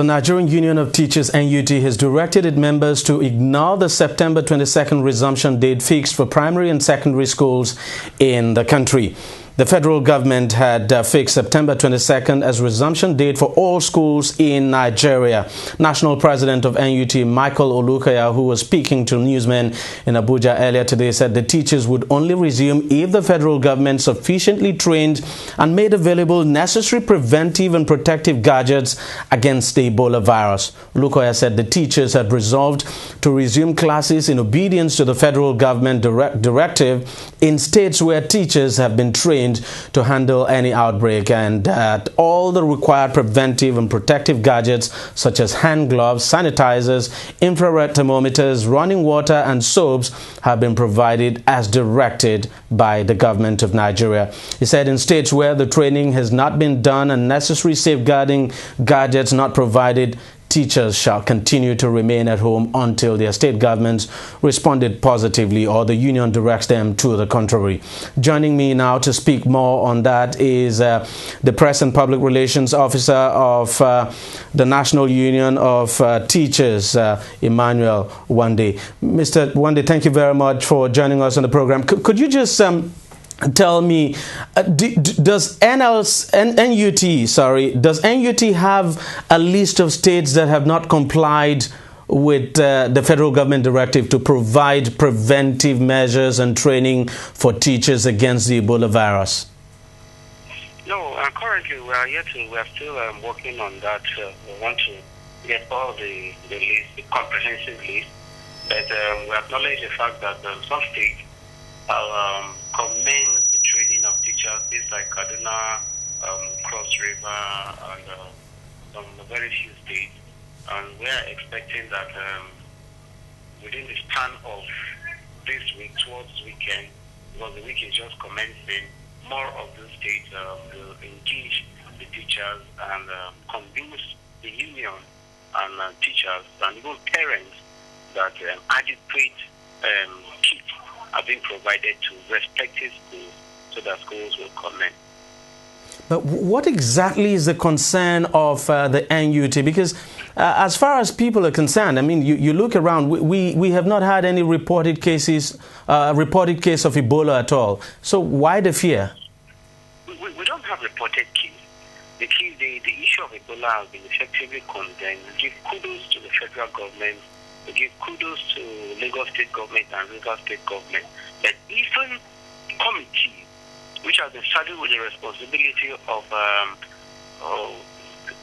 The Nigerian Union of Teachers (NUT) has directed its members to ignore the September 22nd resumption date fixed for primary and secondary schools in the country. The federal government had fixed September 22nd as resumption date for all schools in Nigeria. National President of NUT, Micheal Olukoya, who was speaking to newsmen in Abuja earlier today, said the teachers would only resume if the federal government sufficiently trained and made available necessary preventive and protective gadgets against the Ebola virus. Olukoya said the teachers had resolved to resume classes in obedience to the federal government directive in states where teachers have been trained to handle any outbreak, and that all the required preventive and protective gadgets such as hand gloves, sanitizers, infrared thermometers, running water and soaps have been provided as directed by the government of Nigeria. He said in states where the training has not been done and necessary safeguarding gadgets not provided, teachers shall continue to remain at home until their state governments responded positively or the union directs them to the contrary. Joining me now to speak more on that is the Press and Public Relations Officer of the National Union of Teachers, Emmanuel Wande. Mr. Wande, thank you very much for joining us on the program. Could you just tell me, does NUT have a list of states that have not complied with the federal government directive to provide preventive measures and training for teachers against the Ebola virus? No, currently we are still working on that. We want to get all the list, the comprehensive list, but we acknowledge the fact that some states commend the training of teachers, things like Kaduna, Cross River, and some very few states. And we are expecting that within the span of this week, towards weekend, because the week is just commencing, more of the states will engage the teachers and convince the union and teachers and even parents that adequate kits are being provided to respective schools so that schools will comment. But what exactly is the concern of the NUT? Because as far as people are concerned, I mean, you look around, we have not had any reported case of Ebola at all. So why the fear? We don't have reported case. The issue of Ebola has been effectively condemned. We give kudos to the federal government. We give kudos to Lagos State government and River State government. But even committees, which have been saddled with the responsibility of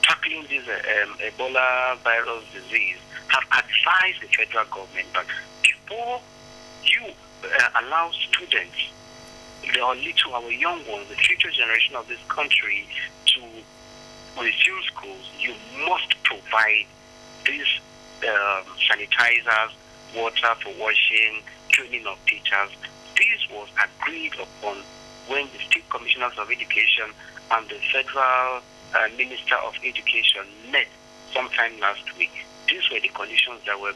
tackling this Ebola virus disease, have advised the federal government that before you allow students, to our young ones, the future generation of this country, to resume schools, you must provide these sanitizers, water for washing, training of teachers. This was agreed upon when the State Commissioners of Education and the Federal Minister of Education met sometime last week. These were the conditions that were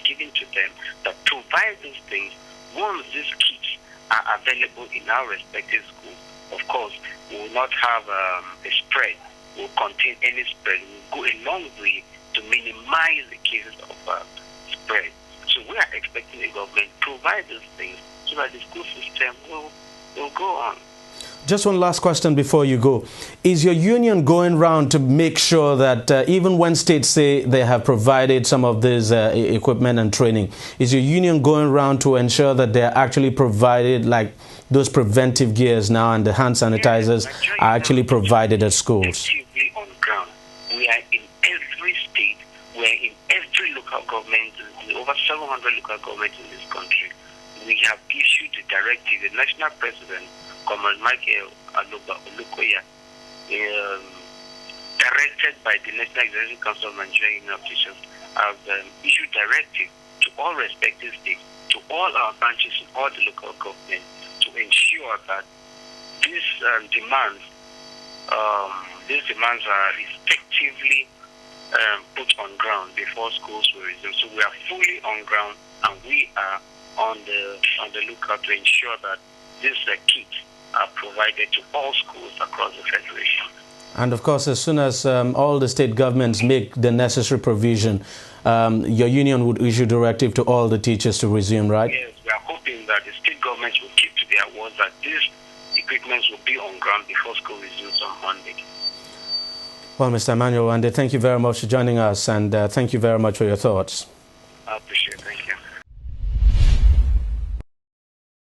given to them that provide these things. Once these kits are available in our respective schools, of course, we will not have a spread, will contain any spread. We will go a long way to minimize the cases of spread. So we are expecting the government to provide these things so that the school system will go on. Just one last question before you go. Is your union going round to make sure that even when states say they have provided some of this equipment and training, is your union going round to ensure that they're actually provided, like those preventive gears now and the hand sanitizers are actually provided at schools? On ground. We are in every state, we are in every local government, over 700 local governments in this country. We have issued the directive, the national president, Comrade Micheal Olukoya, directed by the National Executive Council of Nigerian Teachers, have issued directive to all respective states, to all our branches in all the local governments, to ensure that these demands are effectively put on ground before schools will resume. So we are fully on ground, and we are on the lookout to ensure that these kits are provided to all schools across the Federation. And of course, as soon as all the state governments make the necessary provision, your union would issue directive to all the teachers to resume, right? Yes, we are hoping that the state governments will keep to their words that these equipments will be on ground before school resumes on Monday. Well, Mr. Emmanuel Wande, thank you very much for joining us, and thank you very much for your thoughts. I appreciate it.